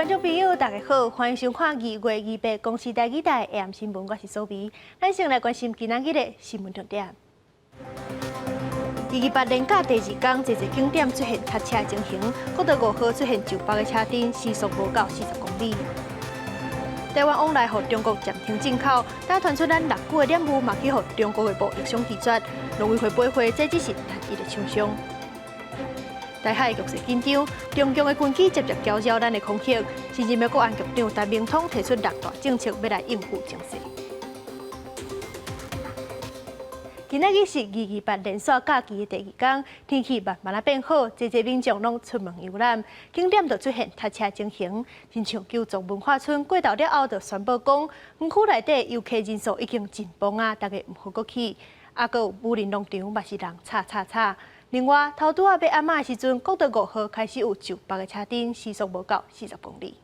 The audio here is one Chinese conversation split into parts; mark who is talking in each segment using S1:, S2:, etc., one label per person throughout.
S1: 观众朋友，大家好，欢迎收看2月28公视台语台 AM 新闻，我是苏眉。咱先来关心今仔日的新闻重点。228连假第2天，多景点出现塞车情形，国道5号出现就北的车阵，时速无到40公里。台湾往来互中国暂停进口，但传出咱6股的染污嘛去互中国的部逆向拒绝，农委会驳回，这只是单一的厂商。台海局势紧张，中共的军机接搅扰咱的空气，甚至美国安局长陈明通提出6大政策要来应付情势。今仔日是228连续假期的第2天，天气慢慢变好，济民众拢出门游览，景点就出现塞车情形。亲像九族文化村过道了后，就宣布讲，园区内底游客人数已经真崩啊，大家唔好过去。还佫有武林农场嘛是人吵。另外，头拄要暗暝的时阵，国道5号开始有就北的车阵，时速无到40公里。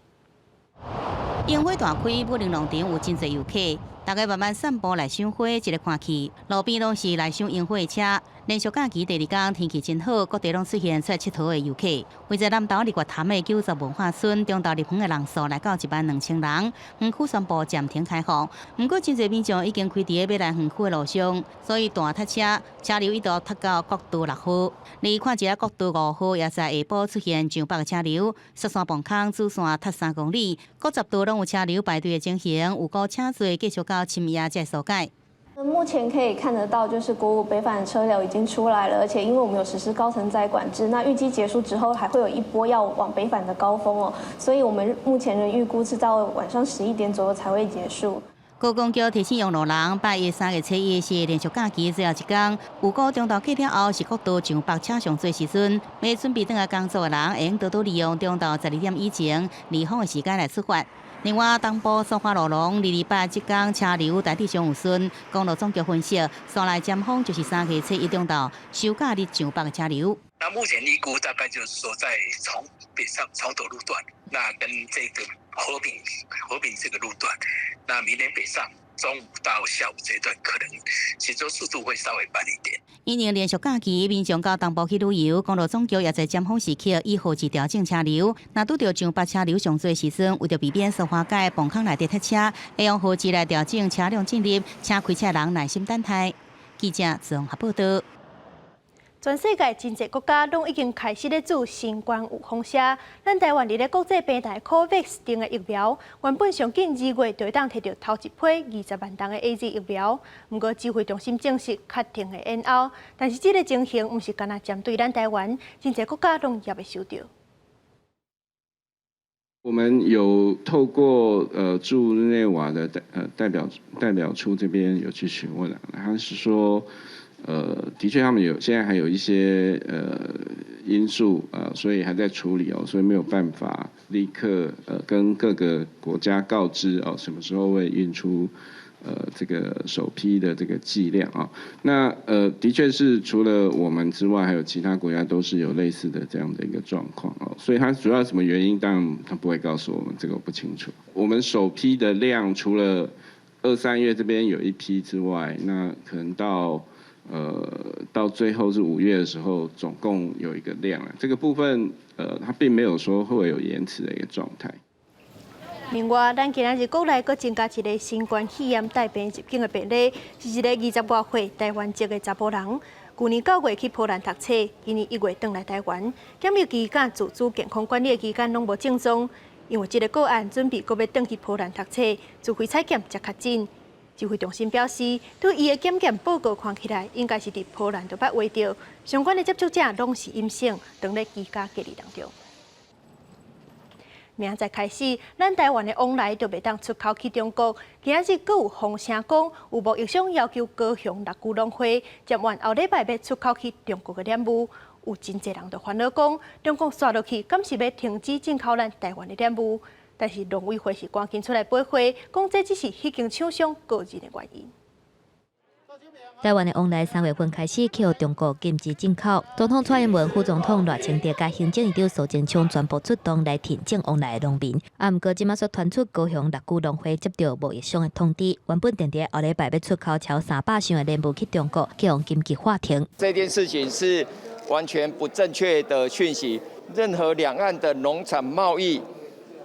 S2: 樱花大开，武林农场有真侪游客，大家慢慢散步来赏花，一个看去，路边拢是来赏樱花的车。连续假期第2天天气真好，各地拢出现出来佚佗的游客。位在南投日月潭的九族文化村，中昼入园的人数来到12000人，园区宣布暂停开放。不过，真侪民众已经开伫要来园区的路上，所以大塞车，车流一度塞到国道6号。你看一下国道5号，也在下晡出现上北的车流，雪山崩坑主线塞3公里，各10道拢有车流排队的情形，有股车队继续到深夜才疏解。
S3: 目前可以看得到，就是国5北返的车流已经出来了，而且因为我们有实施高层载管制，那预计结束之后还会有一波要往北返的高峰哦，所以我们目前的预估是到晚上11点左右才会结束。
S2: 高公桥提醒用路人8月3月初1是连续假期最后一天，有股中昼过了后是国道上北车上最时阵，要准备回来工作的人会用多多利用中昼12点以前离峰的时间来出发。另外，东部苏花路龙228这天车流大体上有顺，公路总局分析，山内尖峰就是3月初1中昼休假日上北的车流。
S4: 那目前预估大概就是说，在从北上长斗路段，那跟这个和平这个路段，那明天北上中午到下午这段可能行车速度会稍微慢一点。
S2: 因应连续假期，民众到东部去旅游，公路总局也在尖峰时刻1号调整车流。若拄到上北车流上多时阵，为着避免苏花街崩坑内底塞车，会用号志来调整车辆进入，请开车人耐心等待。记者综合报道。
S1: 全世界真侪国家拢已经开始咧做新冠预防射，咱台湾伫咧国际平台 COVAX 订的疫苗，原本上紧2月就会当摕到头一批20万ton的 AZ 疫苗，不过指挥中心证实确定会延后，但是这个情形毋是干那针对咱台湾，真侪国家拢也会受到。
S5: 我们有透过驻日内瓦的代表处这边有去询问了，他是说。的确，他们现在还有一些因素所以还在处理哦，所以没有办法立刻跟各个国家告知哦什么时候会运出这个首批的这个剂量啊。那的确是除了我们之外，还有其他国家都是有类似的这样的一个状况哦。所以它主要什么原因，当然他不会告诉我们，这个我不清楚。我们首批的量除了2、3月这边有一批之外，那可能到最后是5月的时候，总共有一个量了。这个部分它并没有说会有延迟的一个状态。
S1: 另外，咱今仔日国内佫增加一个新冠肺炎带病入境的病例，是一个20多岁台湾籍的查甫人。去年9月去波兰读册，今年1月回来台湾，检疫期间自主健康管理的期间拢无症状，因为这个个案准备佫要转去波兰读册，自费采检才确诊。指挥中心表示，对伊的检验报告看起来，应该是伫波兰就捌画到，相关的接触者拢是阴性，当咧居家隔离当中。明仔载开始，咱台湾的往来就袂当出口去中国。今仔日佫有风声讲，有无疫商要求高雄6股农会接完后礼拜要出口去中国的染物，有真侪人就烦恼讲，中国刷落去，敢是要停止进口咱台湾的染物？但是农委会是赶紧出来驳回，讲这只是迄间厂商个人的原因。
S6: 台湾的往来3月份开始去中国禁止进口，总统蔡英文、副总统赖清德甲行政院长苏贞昌全部出动来挺正往来的农民。不过，即马所传出高雄6股农会接到贸易商的通知，原本定伫后礼拜要出口超300箱的莲雾去中国，去用紧急划停。
S7: 这件事情是完全不正确的讯息，任何两岸的农产贸易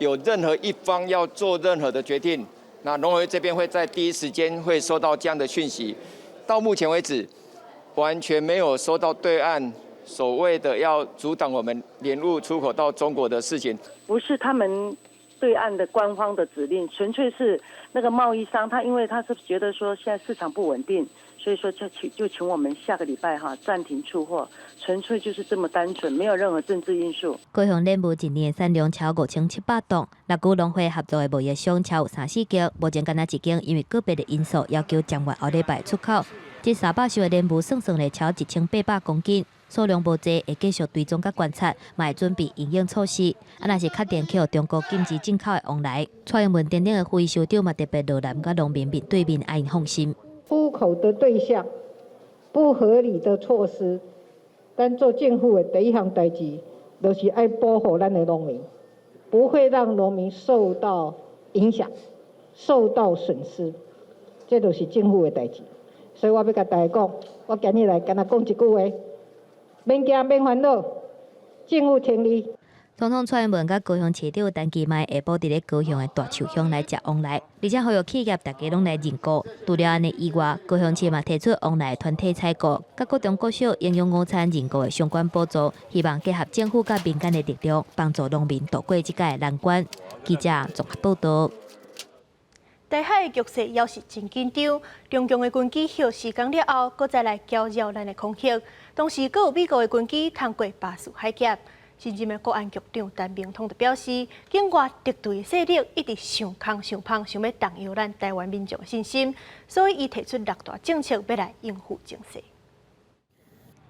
S7: 有任何一方要做任何的决定，那农委会这边会在第一时间会收到这样的讯息。到目前为止，完全没有收到对岸所谓的要阻挡我们莲雾出口到中国的事情。
S8: 不是他们对岸的官方的指令，纯粹是那个贸易商，他因为他是觉得说现在市场不稳定，所以说就请我们下个礼拜暂停出货，纯粹就是这么单纯，没有任何政治因素。
S6: 高雄莲雾一年产量超5700吨，6股农会合作的贸易商超有3-4间，目前敢若一间因为个别的因素要求将后礼拜出口。这300箱的莲雾算算咧超1800公斤。数量无济，会继续追踪甲观察，嘛会准备应应措施。若是确定去中国禁止进口的往来，蔡英文等等的副首长嘛特别落难，甲农民面对面爱因放心。
S9: 出口的对象不合理的措施，咱做政府的第一项代志，就是爱保护咱的农民，不会让农民受到影响、受到损失，这就是政府的代志。所以我要甲大家讲，我今日来跟他讲一句话。免惊免烦恼，政府听你。
S6: 总统蔡英文甲高雄市长陈其迈下晡伫咧高雄的大树乡来食往来，而且呼吁企业大家拢来认购。除了安尼以外，高雄市嘛提出往来团体采购，甲各中国小营养午餐认购的相关补助，希望结合政府甲民间的力量，帮助农民渡过这届难关。记者综合报道。
S1: 台海的局势也是真紧张，中共的军机休时间了后，搁再来搅扰咱的空隙。同时，搁有美国的军机通过巴士海峡。新任的国安局长陈明通就表示，境外敌对势力一直想空想胖，想要动摇咱台湾民众的信心，所以伊提出6大政策要来应付情势。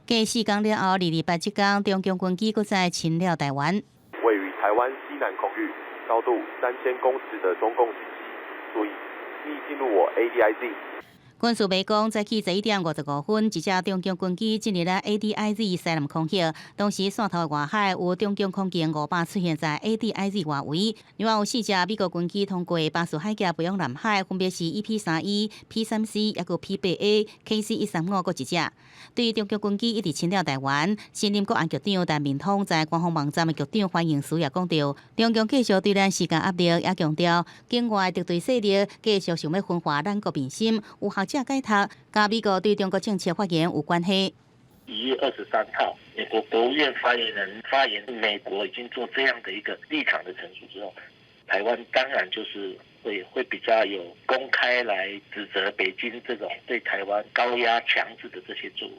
S2: 继4天了后，2礼拜这天，中共军机搁再侵扰台湾。
S10: 位于台湾西南空域，高度3000公尺的中共军机，所以易进入我 ADIZ。
S2: 军事白宫早起11点55分，一架中共军机进入了 ADIZ 西南空域，同时线头的外海有中共空警500出现在 ADIZ 外围。另外有4架美国军机通过巴士海峡飞往南海，分别是 EP-31、P-3C 也有 P-8A、KC-135各一架。对于中共军机一直侵扰台湾，新任国安局长陈明通在官方网站的局长欢迎书也讲到，中共继续对咱施加压力，也强调境外敌对势力继续想要分化咱国民心，有效解解读，甲美国对中国政策发言有关系。
S11: 1月23号，美国国务院发言人发言，美国已经做这样的一个立场的陈述之后，台湾当然就是会比较有公开来指责北京这种对台湾高压强制的这些作为。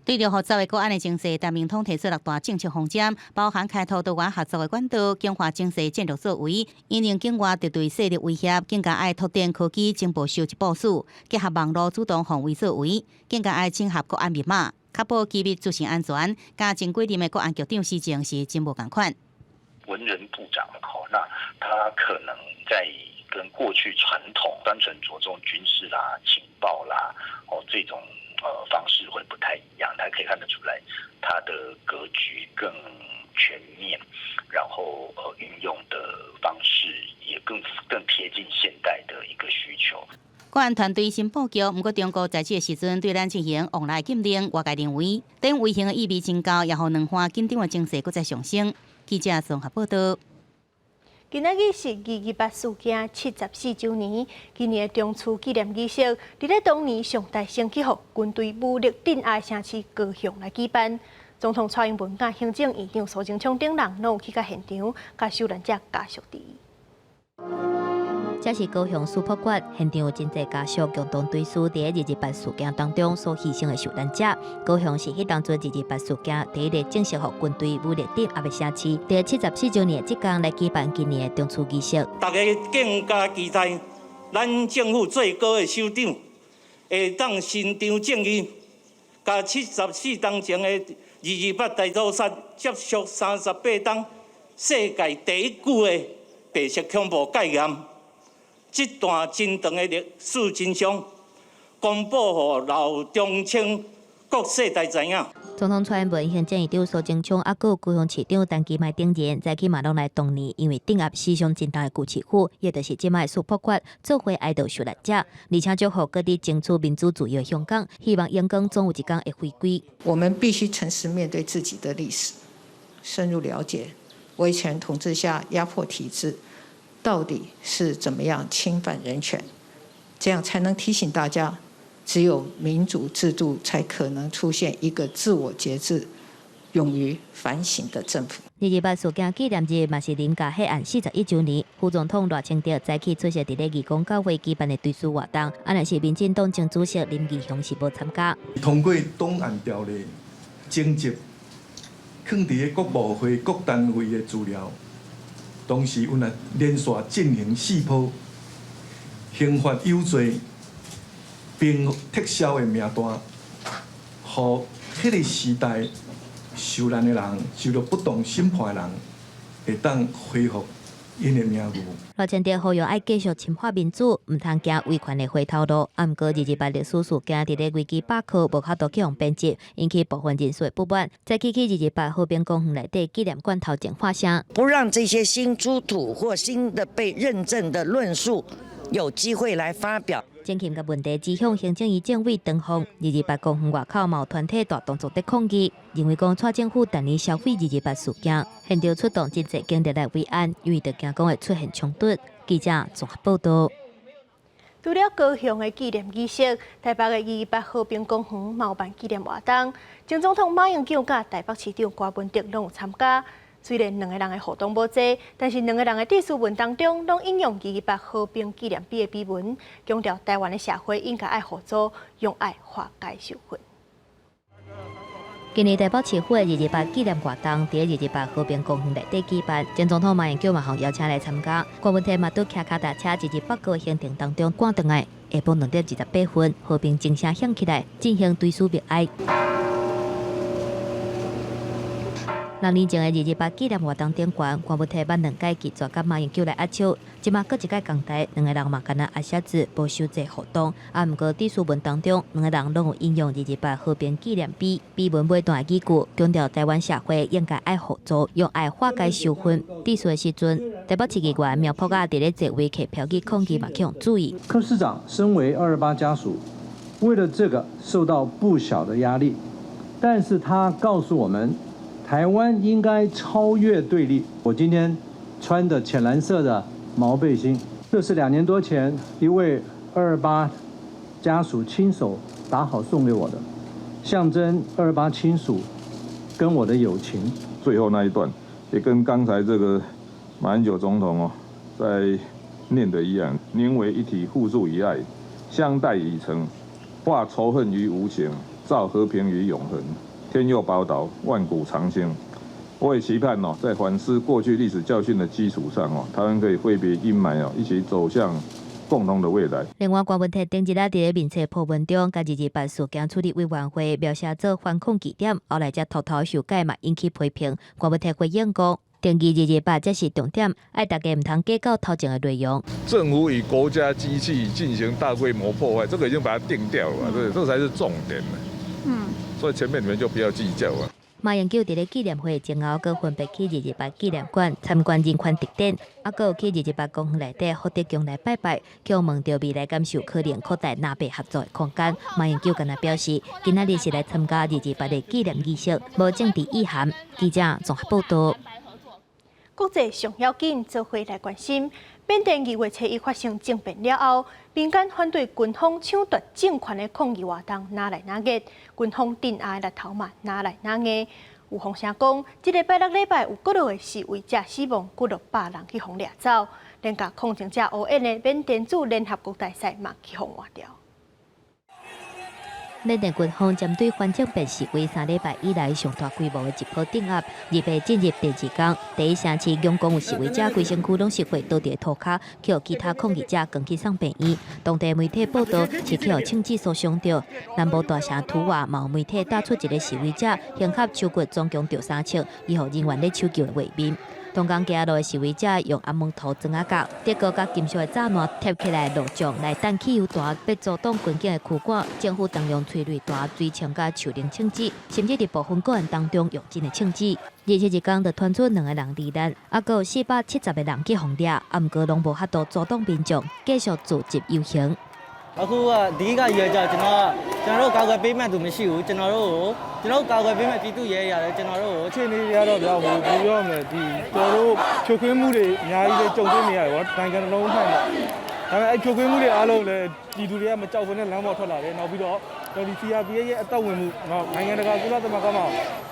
S2: 对着复杂的国安的情势，陈明通提出6大政策方针，包含开拓多元合作的管道，强化经济战略作为，因应境外敌对势力威胁，更加爱拓展科技情报收集部署，结合网络主动防卫作为，更加爱整合国安密码，确保机密资讯安全。加前几任的国安局长施政是真无共款。
S11: 文人部长那他可能在跟过去传统单纯着重军事啦、情报啦这种方式会不太一样，他可以看得出来，他的格局更全面，然后运用的方式也更贴近现代的一个需求。
S2: 国安团队新布局，不过中国在这个时阵对咱进行往来禁令，外界认为等威胁的意味增高，也让两岸紧张的情势搁再上升。记者综合报道。
S1: 今仔日是228事件74周年，今年的中秋纪念仪式，伫咧当年上大升起予军队武力镇压城市高雄来举办。总统蔡英文甲行政院长苏贞昌等人拢有去到现场，甲受难者家属致意。这是高雄世博馆，现场有真侪家属共同追思伫228事件当中所牺牲的受难者。高雄是迄当阵228事件第一个正式予军队武力镇压的城市。伫74周年即天来举办今年的中秋仪式。
S12: 大家更加期待，咱政府最高的首长会当伸张正义，甲74当前的228大屠杀接续38档世界第一句的白色恐怖戒严。这段真长的历史真相，公布予老中青国世代知影。
S6: 总统蔡英文、行政院长苏贞昌，还有高雄市长陈其迈等人，早起嘛拢来当年因为镇压死伤真重的旧市区，也就是即摆世博馆，做伙哀悼受难者，而且祝福各地争取民主自由的香港，希望阳光总有一天会回归。
S9: 我们必须诚实面对自己的历史，深入了解威权统治下压迫体制到底是怎么样侵犯人权，这样才能提醒大家，只有民主制度才可能出现一个自我节制、勇于反省的政府。
S6: 28事件纪念日嘛是林家血案41周年，副总统赖清德早起出席伫咧义工教会举办的追思活动，若是民进党前主席林义雄是无参加。
S13: 通过档案条例征集，放伫咧国务会各单位的资料，同时有连续进行4波刑罚有罪，并撤销的名单，互迄个时代受难的人、受到不当审判的人，会当恢复因的名誉。
S6: 赖清德呼吁爱继续深化民主，唔通行维权的回头路。毋过28历史事件伫咧维基百科无法度去用编辑，引起部分人士的不满。再去28和平公园内底纪念馆头前发声，
S14: 不让这些新出土或新的被认证的论述有机会来发表。
S6: 政见甲问题指向行政院政委唐凤，28公园外口嘛有团体大动作在抗议，认为讲蔡政府等于消费28事件，现场出动真济警力来维安，因为着惊讲会出现冲突。记者综合报道。
S1: 除了高雄的纪念仪式，台北的28和平公园嘛有办纪念活动，前总统马英九甲台北市长郭文哲拢有参加。虽然两个人的互动无济，但是两个人的致辞文当中，拢引用28和平纪念碑的碑文，强调台湾的社会应该爱合作，用爱化解仇恨。
S6: 今年台北市府的28纪念活动伫28和平公园内底举办，前总统马英九嘛互邀请来参加。郭文哲嘛拄骑脚踏车28个行程当中赶回来，下晡2点28分，和平钟声响起来，进行追思默哀。6年前的28纪念活动顶悬，郭文哲捌2届拒绝甲马英九来握手，即马搁一届共台，两个人嘛敢若握写字，无收这互动。毋过致辞文当中，两个人拢有引用28和平纪念碑，碑文尾段语句，强调台湾社会应该爱合作，用爱化解仇恨。致辞的时阵，台北市议员苗圃雅伫咧座位摕标语抗议嘛，去用注意。
S15: 柯市长身为228家属，为了这个受到不小的压力，但是他告诉我们。台湾应该超越对立。我今天穿的浅蓝色的毛背心，这是2年多前一位228家属亲手打好送给我的，象征228亲属跟我的友情。
S16: 最后那一段也跟刚才这个马英九总统在念的一样，宁为一体，互助以爱，相待以诚，化仇恨于无形，造和平于永恒。天佑宝岛，万古长青。我也期盼在反思过去历史教训的基础上台湾可以挥别阴霾一起走向共同的未来。
S6: 另外，郭文哲顶一日伫咧面册破文中，甲28事件处理委员会描写做反恐疑点，后来才偷偷修改嘛，引起批评。郭文哲回应讲，定义28才是重点，爱大家唔通计较头前的内容。
S16: 政府与国家机器进行大规模破坏，这个已经把它定掉了，对，这才是重点。所以前面你们就不要计较啊。
S6: 马英九伫咧纪念会前后，佮分别去28纪念馆参观人权特展，佮有去28公园内底福德宫来拜拜，向问到未来感受可能扩大南北合作的空间。马英九跟他表示，今仔日是来参加28的纪念仪式，无政治意涵。记者综合报道。
S1: 国际上要紧，做伙来关心。缅甸2月初1发生政变了后，民间反对军方抢夺政权的抗议活动哪来哪热，军方镇压的日头嘛哪来哪硬。有风声讲，这礼拜6礼拜有各路的示威者死亡，几600人去互掠走，连甲抗争者乌烟的缅甸驻联合国大使嘛去互换掉。缅甸军方针对反政变示威3礼拜以来上大规模的一波镇压，日被进入第2天，第一星期总共有示威者规身躯拢是血倒伫涂骹，去互其他抗议者扛去送病院。当地媒体报道是去互枪击所伤着。南部大城图瓦嘛有媒体打出一个示威者胸壳抽骨，总共着3枪，以互人员咧抢救的画面。东港街路的示威者用阿蒙头装甲、德国甲金属的炸弹贴起来路障来弹汽油弹，被阻挡军警的驱赶。政府动用催泪弹、水枪甲手令枪击，甚至伫部分个案当中用真的枪击。而且一天就传出2个人罹难，还有470个人去互掠，毋过拢无法度阻挡民众继续组织游行。
S17: Aku 第一个月就怎么ကျွန်တော်တို့ကာကွယ်ပေးမဲ့သူမရှိဘူးကျွန်တော်တို့ကာကွယ်ပေးမဲ့ပြည်သူရဲရတယ်ကျွန်တော်တို့အခြေအနေတွေကတော့ဗျာဟိုပြောရမယ်ဒီကျွန်တော်တို့ဖြိုခွင်းမှုတွေအများကြီးပဲကြုံတွေ့နေရတယ်ဗောနိုင်ငံတော်လုံးမှန်တယ်ဒါပေမဲ့အဲ့ဖြိုခွင်းမှုတွေအားလုံးလည်းပြည်သူတွေကမကြောက်ဘဲနဲ့လမ်းပေါ်ထွက်လာတယ်နောက်ပြီးတော့ဒီ CRPH ရဲ့အသက်ဝင်မှုနော်နိုင်ငံတကာကုလသမဂ္ဂမှာ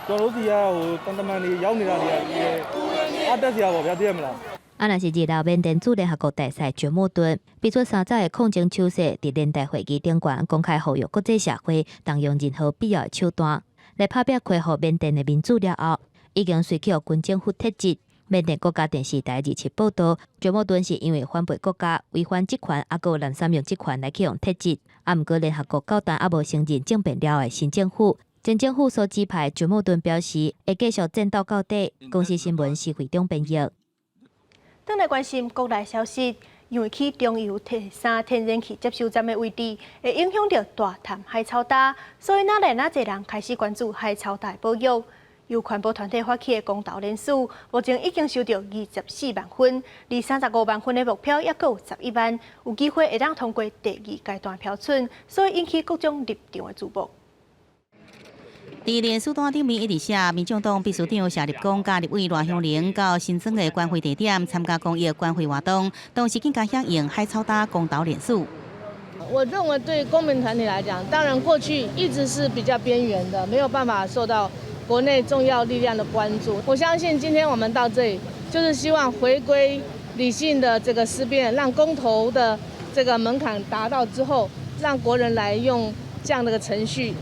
S17: ကျွန်တော်တို့ဒီကဟိုတန်တမန်တွေရောက်နေတာတွေကအားတက်စရာဗောဗျာသိရမလား
S6: 安那是日后缅甸主联合国大使全莫敦，比出三早的控制手势，伫联大会议顶悬公开呼吁国际社会动用任何必要的手段来拍拼恢复缅甸的民主了后，已经随去军政府撤职。缅甸国家电视台27报道，全莫敦是因为反背国家、违反职权，还有滥赡用职权来去用撤职。啊，毋过联合国高层也无承认政变了的新政府。前政府所指派全莫敦表示，会继续战斗到底。公司新闻是会中编译。
S1: 转来关心国内消息，因为去中油第三天然气接收站的位置，会影响到大潭海草礁，所以哪侪人开始关注海草礁的保育。由环保团体发起的公投联署，目前已经收到24万份，离35万份的目标也有11万，有机会会当通过第2阶段标准，所以引起各种立场的注目。
S2: 伫联署单顶面一直写，民众党秘书长谢立功加入委赖香玲到新庄的关会地点参加公益关会活动，同时更加响应海草礁公投联署。
S18: 我认为对公民团体来讲，当然过去一直是比较边缘的，没有办法受到国内重要力量的关注。我相信今天我们到这里，就是希望回归理性的这个思辨，让公投的这个门槛达到之后，让国人来用这样的一个程序。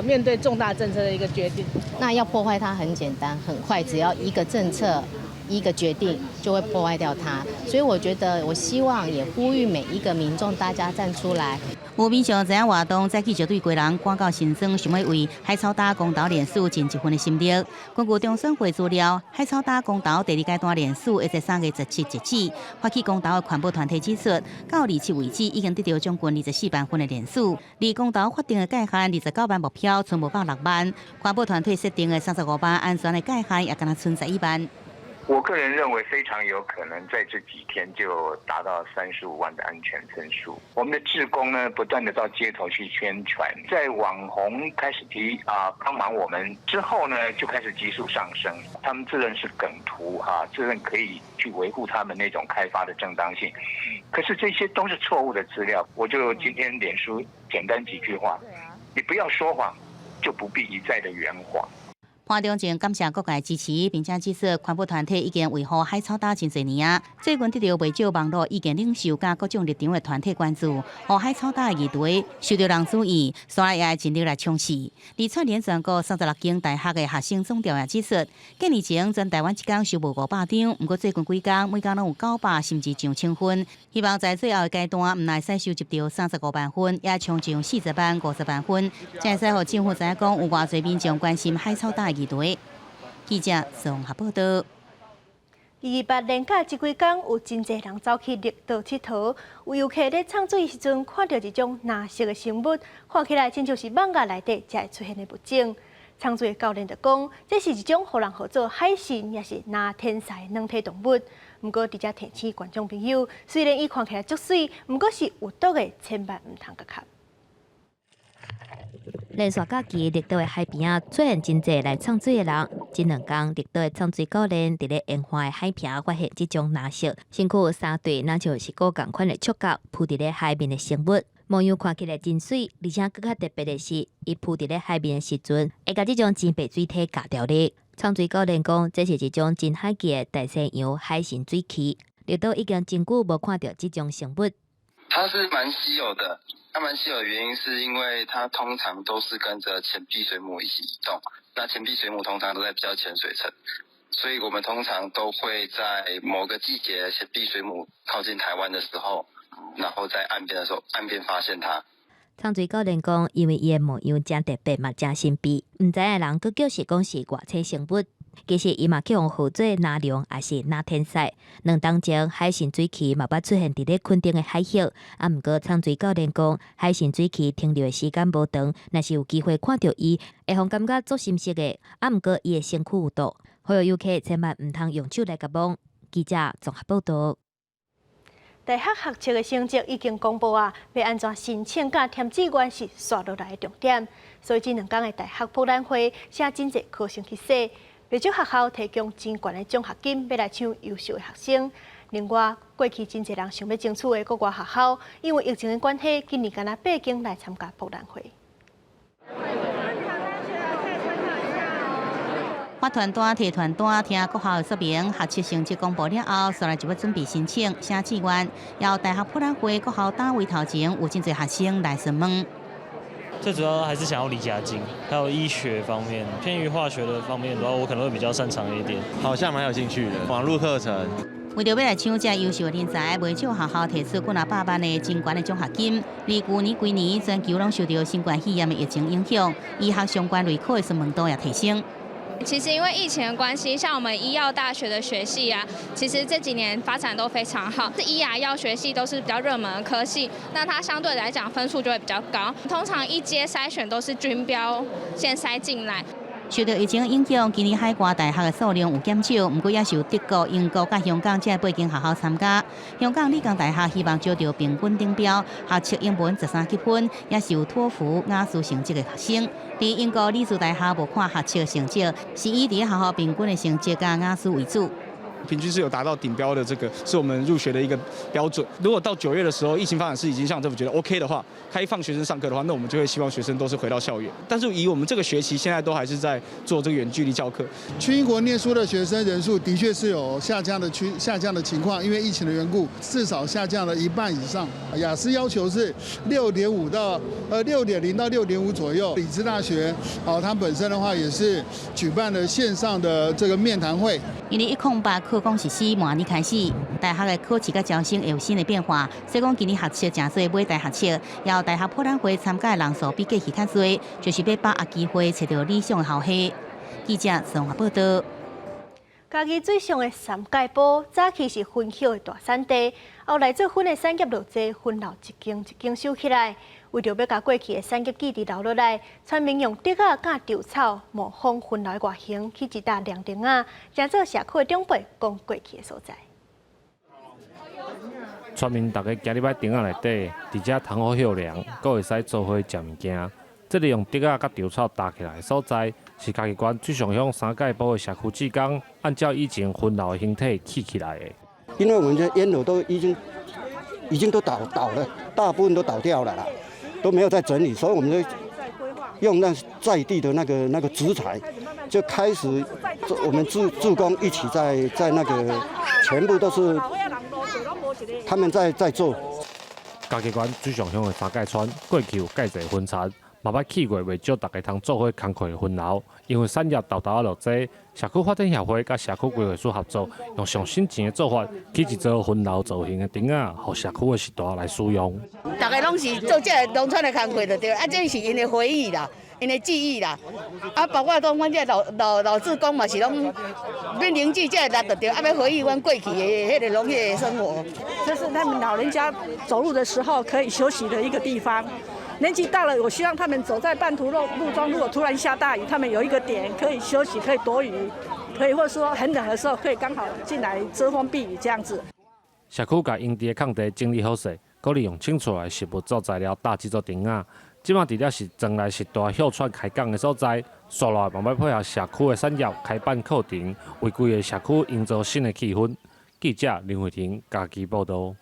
S18: 面对重大政策的一个决定，
S19: 那要破坏它很简单，很快，只要一个政策、一个决定就会破坏掉它。所以我觉得，我希望也呼吁每一个民众，大家站出来。
S2: 有民众知影活动，再继续对归人赶到新庄，想要为海草礁公投联署尽一份的心力。根据中选会资料，海草礁公投第2阶段联署会在3月17日起。发起公投的环保团体指出，到27为止已经得到将近24万份的联署，离公投法定的界限29万目标，剩无到6万。环保团体设定的35万安全的界限，也敢若剩11万。
S20: 我个人认为非常有可能在这几天就达到35万的安全分数。我们的志工呢，不断的到街头去宣传，在网红开始帮忙我们之后呢，就开始急速上升。他们自认是梗图自认可以去维护他们那种开发的正当性，可是这些都是错误的资料。我就今天脸书简单几句话：你不要说谎，就不必一再的圆谎。
S2: 潘中正感谢各界支持，并且指出环保团体已经维护海草礁真侪年啊，最近得到不少网络意见领袖甲各种立场的团体关注，和海草礁的议题受到人注意，所以也会尽力来冲刺。而串联全国36间大学的学生总调也指出，几年前全台湾一天收无500张，不过最近几天每天拢有900甚至上1000份，希望在最后的阶段唔来使收集到35万份，也冲上40万、50万份，才会使互政府知影讲有偌侪民众关心海草礁。记者综合报道
S1: 228连假这几天，有真侪人走去绿岛佚佗。有游客咧畅水时阵，看到一种蓝色的生物，看起来亲像是网架内底才会出现的物种。畅水的教练就讲，这是一种互人号做海神，也是蓝天使的软体动物。不过，伫遮提醒观众朋友，虽然伊看起来足水，不过是有毒的，千万唔通甲吸。
S6: 连续假期，绿岛的海边啊，出现真侪来畅水的人。这2天，绿岛的畅水教练伫咧烟花的海边发现这种蓝色，身躯有3对，那像是各共款的触角浮伫咧海面的生物。模样看起来真水，而且更加特别的是，伊浮伫咧海面的时阵，会甲这种真白水体夹掉咧。畅水教练讲，这是一种真海奇的大西洋海神水蛆。绿岛已经真久无看到这种生物。
S21: 它是蛮稀有的。它蛮稀有的原因是因为它通常都是跟着浅壁水母一起移动，那浅壁水母通常都在比较浅水层，所以我们通常都会在某个季节浅壁水母靠近台湾的时候，然后在岸边的时候，岸边发现它。
S6: 畅水教练讲，因为伊的模样真特别嘛，真神秘，唔知影人佫叫是讲是外星生物。其实伊嘛叫用号做蓝龙，也是蓝天使。2天前，海神水蛆嘛捌出现伫咧垦丁的海域，毋过畅水教练讲，海神水蛆停留的时间无长，若是有机会看到伊，会互感觉足深色的。毋过伊的身躯有毒，呼吁游客千万唔通用手来甲摸。记者综合报道。
S1: 大学学测的成绩已经公布啊，要安怎申请甲填志愿是刷落来的重点。所以这2天的大学博览会，请真侪考生去洗，不少学校提供真悬的奖学金，要来抢优秀的学生。另外，过去真侪人想要争取的国外学校，因为疫情的关系，今年敢若8间来参加博览会。
S2: 发传单、摕传单，听各校的说明，学测成绩公布了后，所来就要准备申请写志愿。要大学博览会，各校单位头前有真侪学生来询问。
S3: 最主要还是想要离家近，还有医学方面，偏于化学的方面的话，我可能会比较擅长一点。
S22: 好像蛮有兴趣的，网络课程。
S2: 为着要来抢这优秀的人才，不少学校提出几啊百万的真悬的奖学金。而去年全球拢受到新冠肺炎的疫情影响，医学相关类科的询问度也提升。
S23: 其实因为疫情的关系，像我们医药大学的学系啊，其实这几年发展都非常好。医牙药学系都是比较热门的科系，那它相对来讲分数就会比较高。通常一阶筛选都是均标先筛进来。
S2: 受到疫情影响，今年海外大学的数量有减少，不过也是有德国、英国甲香港这8间学校参加。香港理工大学希望招到平均顶标，学测英文13级分，也是有托福、雅思成绩的学生。在英国理工大学无看学测成绩，是以在学校平均的成绩甲雅思为主。
S24: 平均是有达到顶标的，这个是我们入学的一个标准。如果到9月的时候，疫情发展是已经像政府觉得 OK 的话，开放学生上课的话，那我们就会希望学生都是回到校园。但是以我们这个学期现在都还是在做这个远距离教课。
S25: 去英国念书的学生人数的确是有下降的情况，因为疫情的缘故，至少下降了1半以上。雅思要求是6.0到6.5左右。理资大学它本身的话也是举办了线上的这个面谈会。
S2: 因为108考公实施明年开始，大学的考试甲招生会有新的变化。所以讲今年学测真多买大学测，要大学博览会参加的人数比过去较多，就是要把握机会找到理想的校系。记者宋华报道。
S1: 家己最上的三界埔，早期是分晓的大产地，后来做分的产业落济，分楼一间一间收起来。为着要把过去的产业基地留落来，村民用竹仔甲稻草模仿分楼的外形，去一搭亮灯仔，正做社区的长辈讲过去的所在。
S26: 村民大家行入摆灯仔内底，而且通好休凉，阁会使做伙食物件。这里用竹仔甲稻草搭起来的所在，是嘉义县最上向三界埔的社区志工，按照以前分楼的形体起来的。
S27: 因为我们的烟楼都已经都倒了，大部分都倒掉了啦，都没有再整理，所以我们就用那在地的那个植材，就开始我们志工一起在那个全部都是他们在做。
S26: 嘉义县最上向的三界村，过去有介侪分田。慢慢起过袂少，大家通做伙工课的分楼，因为产业豆豆啊落济，社区发展协会甲社区规划署合作，用上新钱的做法，起一座分楼造型的灯仔，互社区的时代来使用。
S28: 大家拢是做这个农村的工课就对，这是因的回忆啦，因的记忆啦，包括讲阮这老志工嘛是拢要凝聚这个力就对，要回忆阮过去的迄个农业生活。
S29: 这是他们老人家走路的时候可以休息的一个地方。年纪大了，我希望他们走在半途路中，如果突然下大雨，他们有一个点可以休息，可以躲雨，可以或者说很冷的时候可以刚好进来遮风避雨这样子。
S26: 社区甲营地的空地整理好势，鼓励用清出来食物做材料搭制作灯仔。即马除了是将来是大休川开港的所在，刷来慢慢配合社区的产业开办课程，为规个社区营造新的气氛。记者林慧婷家己报道。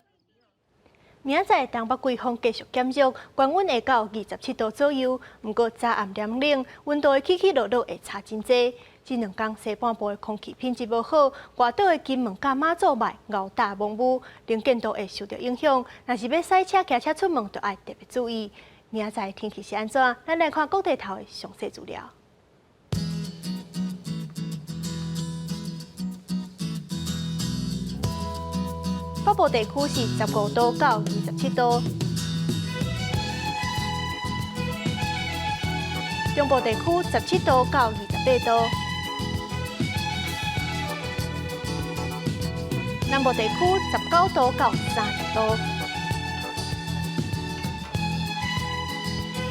S1: 明仔载东北季风继续减弱，高温会到27度左右。不过早暗凉冷，温度会起起落落，会差真济。这2天西半部的空气品质无好，外岛的金门甲马祖外敖大蒙雾，能见度会受到影响。若是要驶车、骑车出门，就要特别注意。明仔载天气是安怎？咱来看各地头的详细资料。北部地区是15度到27度，中部地区17度到28度，南部地区19度到30度，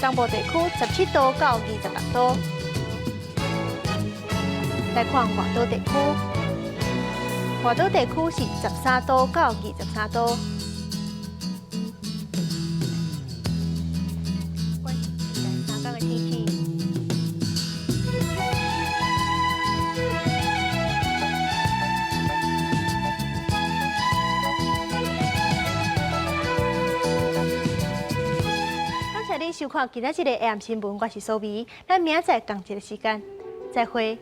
S1: 东部地区17度到26度。来看华岛地区。华岛地区是13度到23度，天气。感谢您收看今仔日的 AM 新闻，我是苏眉，咱明仔载同一个时间再会。